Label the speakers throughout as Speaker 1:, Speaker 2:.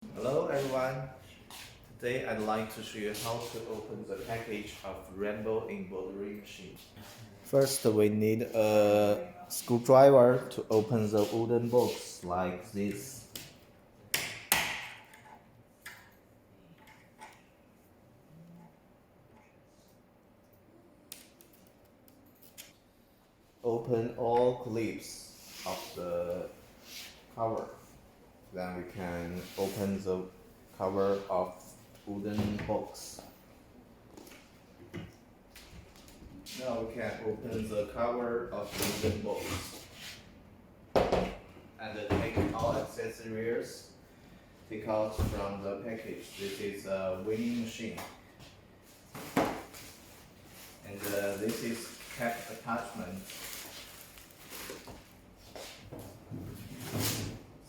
Speaker 1: Hello everyone. Today I'd like to show you how to open the package of rainbow embroidery machine. First we need a screwdriver to open the wooden box like this. Open all clips of the cover. Then we can open the cover of wooden box. Now we can open the cover of wooden box and take all accessories. Take out from the package. This is a weighing machine, and this is cap attachment.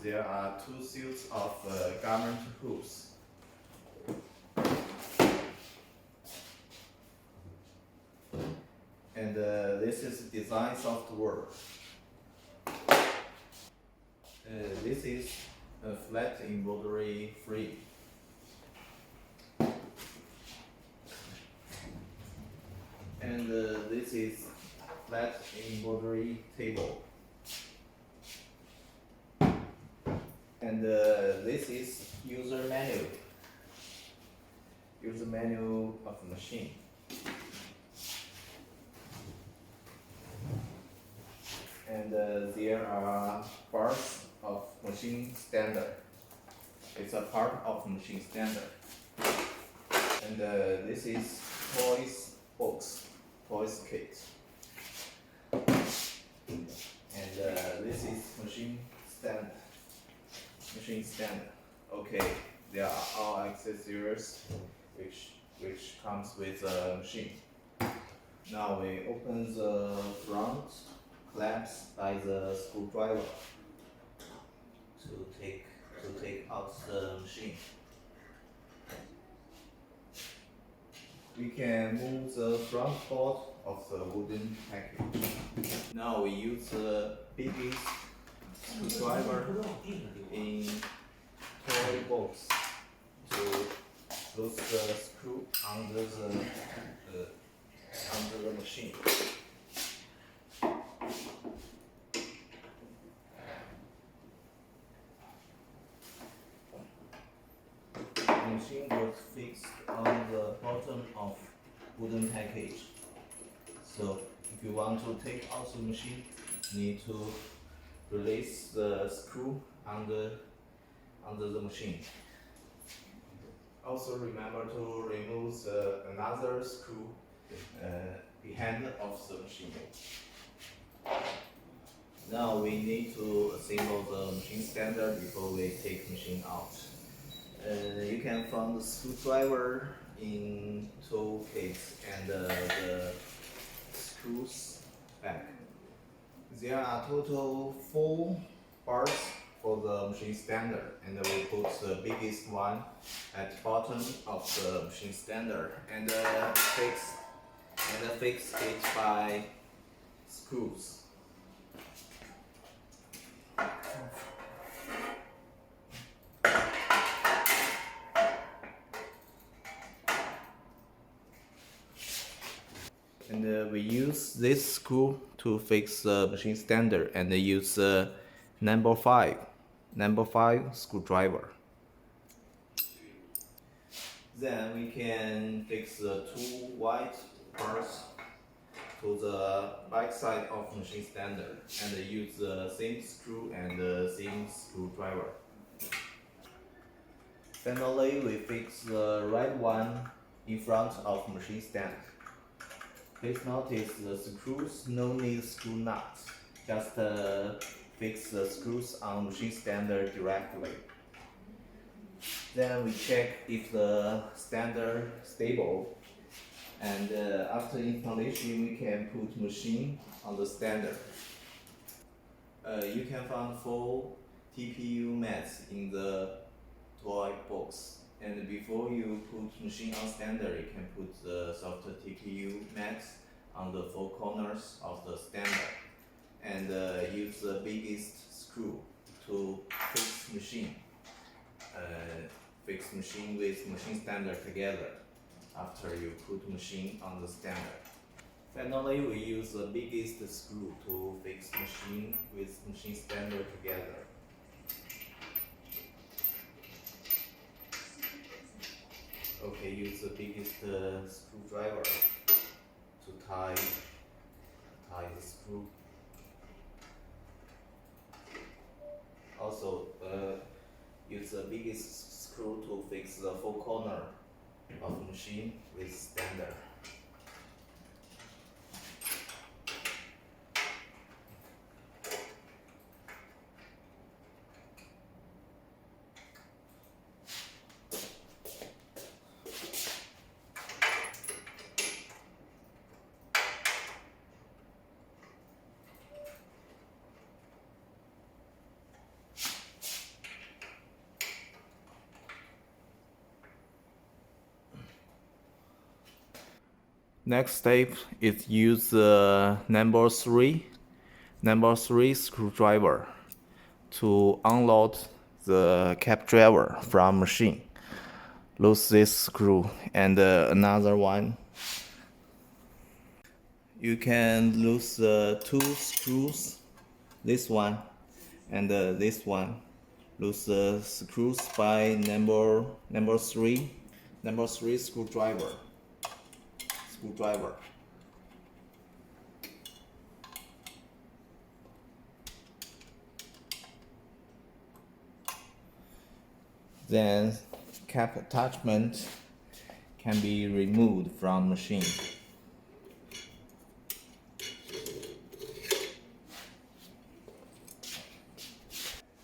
Speaker 1: There are two suits of garment hooks. And this is design software. This is a flat embroidery free. And this is flat embroidery table. And this is user manual. User manual of the machine. And there are parts of machine standard. It's a part of machine standard. And this is toys box, toys kit. And this is machine stand. Machine stand. Okay, there are all accessories which comes with the machine. Now we open the front clamps by the screwdriver to take out the machine. We can move the front board of the wooden package. Now we use the biggest screwdriver in toy box to lose the screw under the machine. The machine was fixed on the bottom of wooden package. So if you want to take out the machine, you need to release the screw under the machine. Also remember to remove another screw behind of the machine. Now we need to assemble the machine standard before we take machine out. You can find the screwdriver in tool kits and the screws back. There are total 4 parts for the machine standard, and we put the biggest one at the bottom of the machine standard and fix it by screws. And we use this screw to fix the machine standard, and use number 5 screwdriver. Then we can fix the 2 white parts to the back side of machine standard, and use the same screw and the same screwdriver. Finally, we fix the right one in front of machine stand. Please notice the screws no need screw nuts. Just fix the screws on machine standard directly. Then we check if the standard stable, and after installation we can put machine on the standard. You can find 4 TPU mats in the toy box, and before you put machine on standard, you can put the soft TPU mats on the 4 corners of the standard, and use the biggest screw to fix machine. fix machine with machine stander together after you put machine on the stander. Finally, we use the biggest screw to fix machine with machine stander together. Okay, use the biggest screwdriver to tie the screw. Also, use the biggest screw to fix the four corner of machine with stander. Next step is use the number 3 screwdriver to unload the cap driver from machine. Lose this screw and another one. You can lose the 2 screws, this one and this one. Lose the screws by number 3 screwdriver. Then cap attachment can be removed from machine.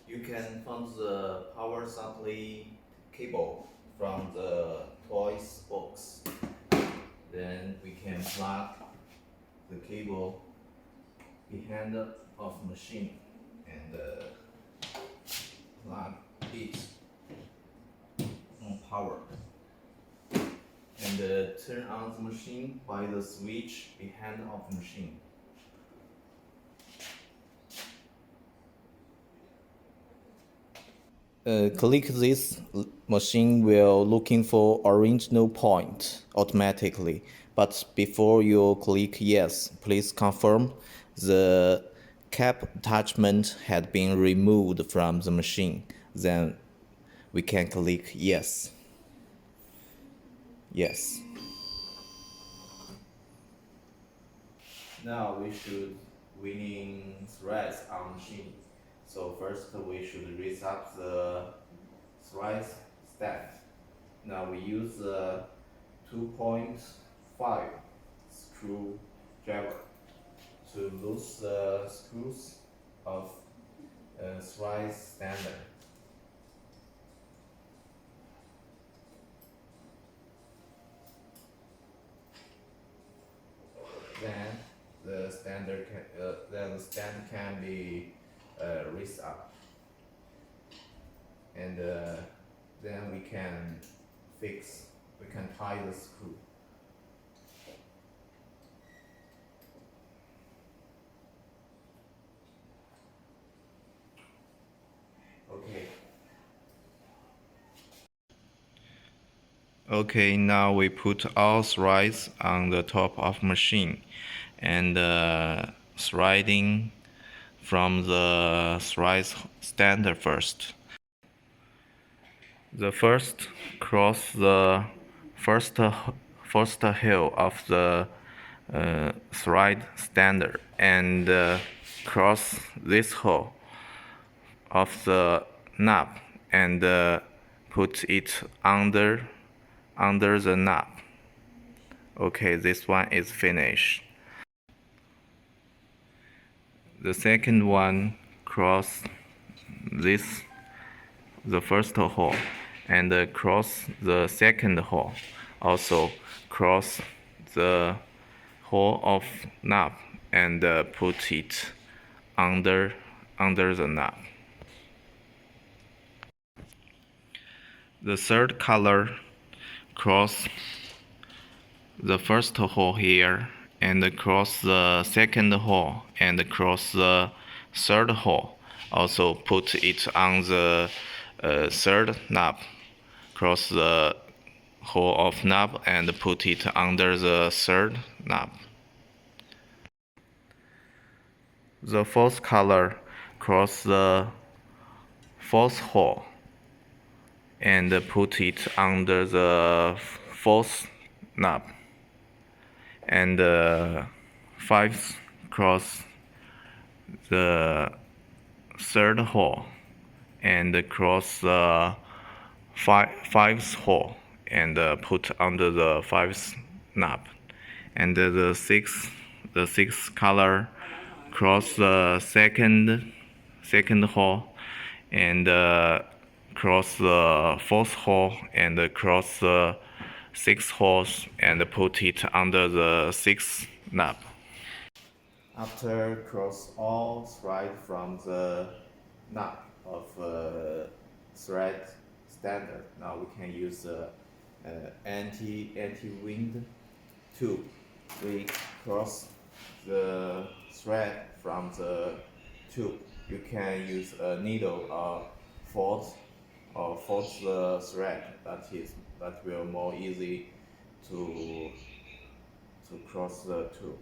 Speaker 1: You can find the power supply cable from the toys box. Then we can plug the cable behind of machine and plug it on power. And turn on the machine by the switch behind of machine. Click this machine will looking for original point automatically, but before you click yes, please confirm the cap attachment had been removed from the machine. Then we can click yes. Yes. Now we should winning threads on machine. So first we should raise up the threads stack. Now we use the 2.5 screwdriver to loosen the screws of thread stander. Then the stand can be raised up, and then we can tie the screw. Okay, now we put all threads on the top of machine and threading from the thread stander first. The first cross the first heel of the thread stander and cross this hole of the knob and put it under the knob. Okay, this one is finished. The second one cross the first hole and cross the second hole. Also cross the hole of knob and put it under the knob. The third color cross the first hole here and cross the second hole and cross the third hole. Also put it on the
Speaker 2: third knob. Cross the hole of knob and put it under the third knob. The fourth color, cross the fourth hole and put it under the fourth knob. And fifth, cross the third hole and cross the fifth hole and put under the fifth knob. And the sixth color, cross the second hole and cross the fourth hole and cross the sixth holes and put it under the sixth knob.
Speaker 1: After cross all thread from the knob of thread standard, now we can use the anti-wind tube. We cross the thread from the tube. You can use a needle or force the thread. That will more easy to cross the tube.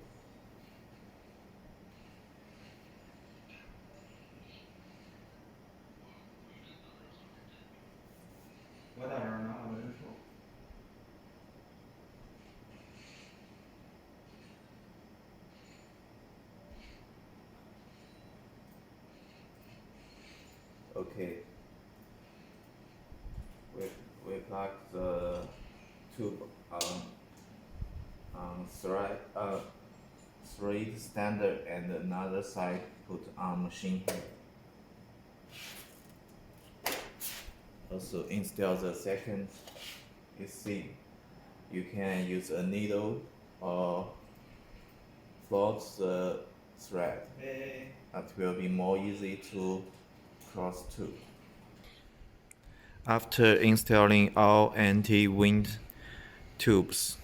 Speaker 1: Okay. We plug the tube on thread standard and another side put on machine head. Also install the second seam. You can use a needle or force the thread. That will be more easy to cross too. After installing all anti-wind tubes,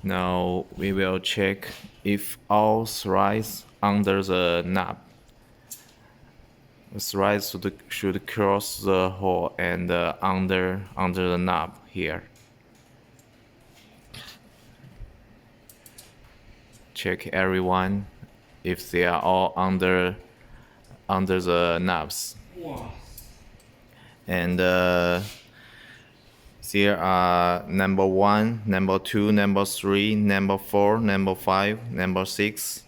Speaker 1: now we will check if all threads under the knob. The threads should cross the hole and under the knob here. Check everyone if they are all under the knobs. And there are number 1, number 2, number 3, number 4, number 5, number 6.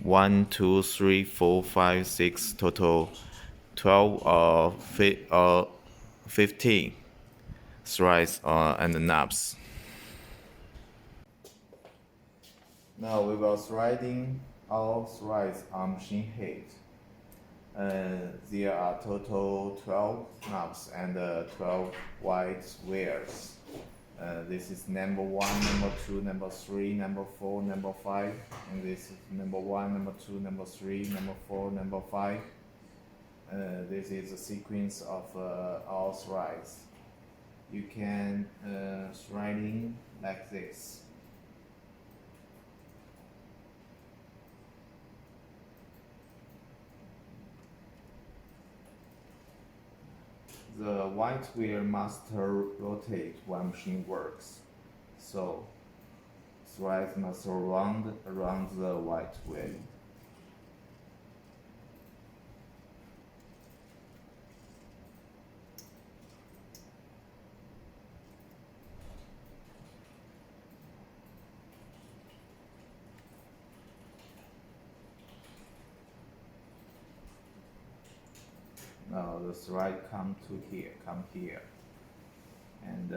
Speaker 1: 1, 2, 3, 4, 5, 6, total 12 or 15 threads and knobs. Now we will threading all threads on machine head. There are total 12 knobs and 12 white wires. This is number 1, number 2, number 3, number 4, number 5, and this is number 1, number 2, number 3, number 4, number 5. This is the sequence of all threads. You can threading like this. The white wheel must rotate when machine works, so threads must round around the white wheel. Now the thread come here, and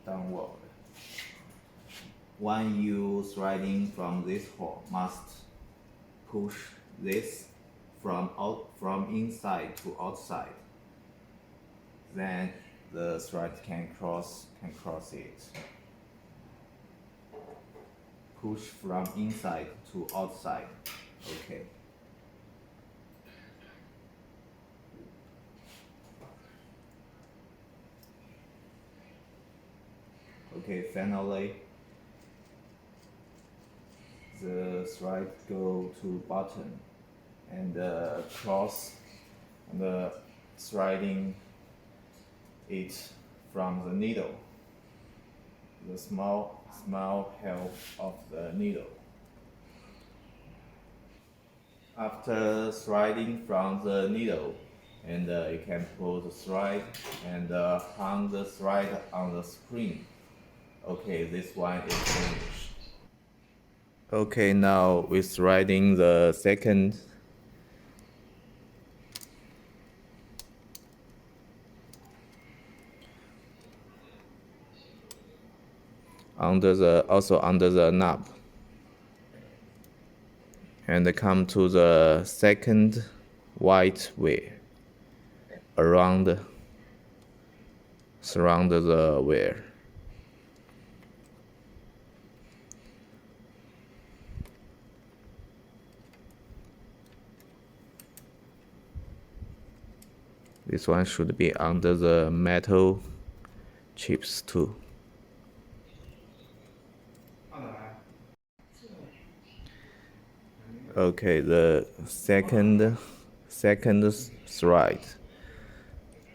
Speaker 1: downward. When you threading from this hole, must push this from inside to outside. Then the thread can cross it. Push from inside to outside. Okay. Okay, finally, the thread go to bottom and cross the threading it from the needle, the small help of the needle. After threading from the needle, and you can pull the thread and hang the thread on the spring. Okay, this one is finished. Okay, now we're threading the second. Also under the knob, and come to the second white wire surround the wire. This one should be under the metal chips too. Okay, the second thread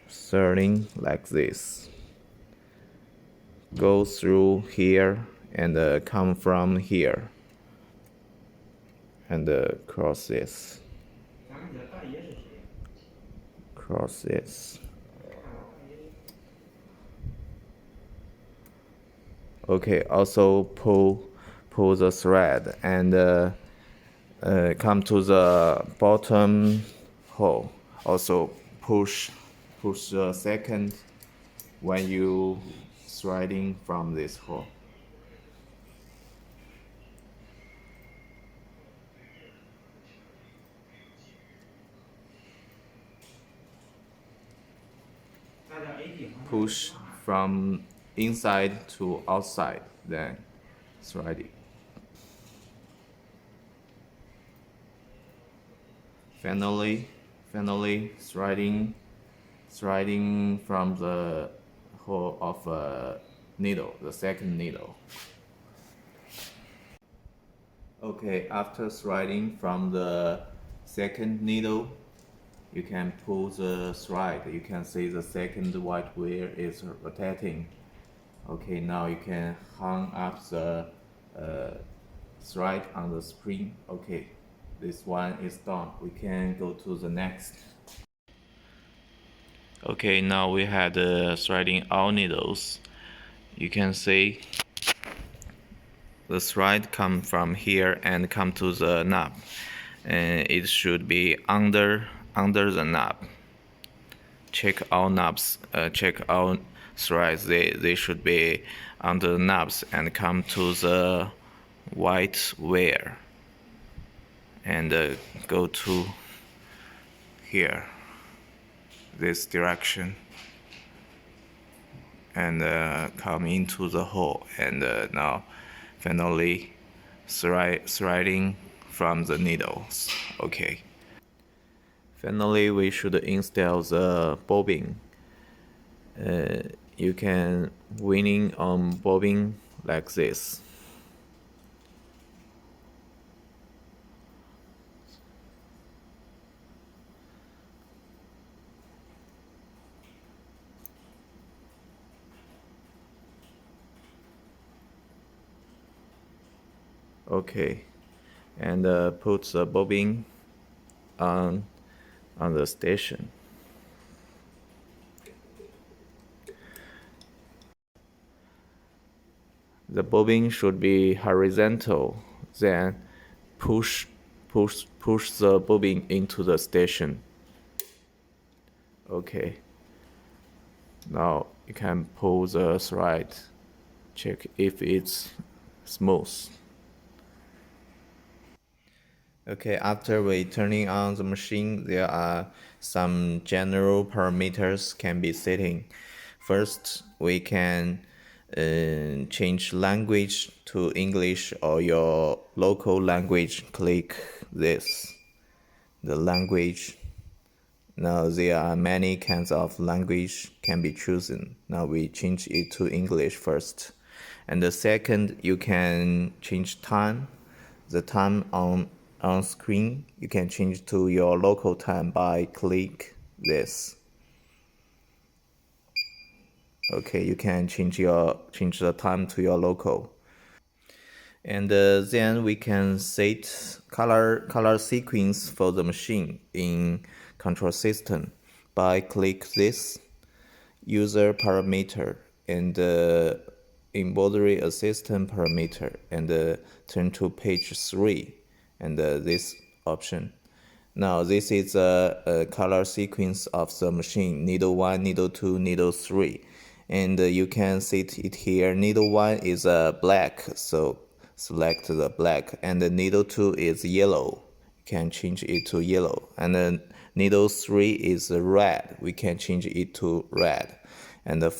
Speaker 1: starting like this, go through here and come from here and cross this. Okay, also pull the thread and come to the bottom hole. Also push the second when you threading from this hole. Push from inside to outside, then thread it. Finally threading from the hole of a needle, the second needle. Okay, after threading from the second needle, you can pull the thread. You can see the second white wire is rotating. Okay, now you can hang up the thread on the spring. Okay, this one is done. We can go to the next. Okay, now we had threading all needles. You can see the thread come from here and come to the knob, and it should be under the knob. Check all knobs, check all threads. They should be under the knobs and come to the white wire and go to here, this direction, and come into the hole, and now finally threading from the needles. Okay, finally we should install the bobbin. You can winning on bobbin like this. Okay, and put the bobbin on the station. The bobbin should be horizontal. Then push the bobbin into the station. Okay. Now you can pull the thread. Check if it's smooth. Okay, after we turning on the machine, there are some general parameters can be setting. First, we can change language to English or your local language. Click this, the language. Now there are many kinds of language can be chosen. Now we change it to English first. And the second, you can change time. The time on screen, you can change to your local time by click this. Okay, you can change the time to your local. And then we can set color sequence for the machine in control system by click this user parameter and embroidery assistant parameter and turn to page 3 and this option. Now this is a color sequence of the machine, needle 1, needle 2, needle 3. And you can see it here. Needle 1 is black, so select the black. And the needle 2 is yellow. You can change it to yellow. And then needle 3 is red. We can change it to red. And the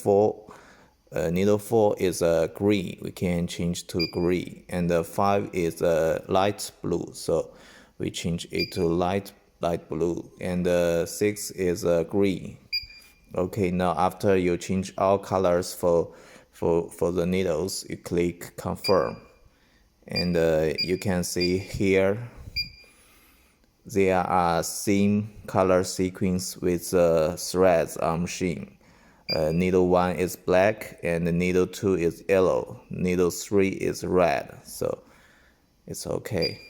Speaker 1: needle 4 is green. We can change to green. And the 5 is light blue. So we change it to light blue. And 6 is green. Okay, now after you change all colors for the needles, you click confirm. And you can see here there are same color sequence with threads on machine. Needle 1 is black and needle 2 is yellow. Needle 3 is red. So it's okay.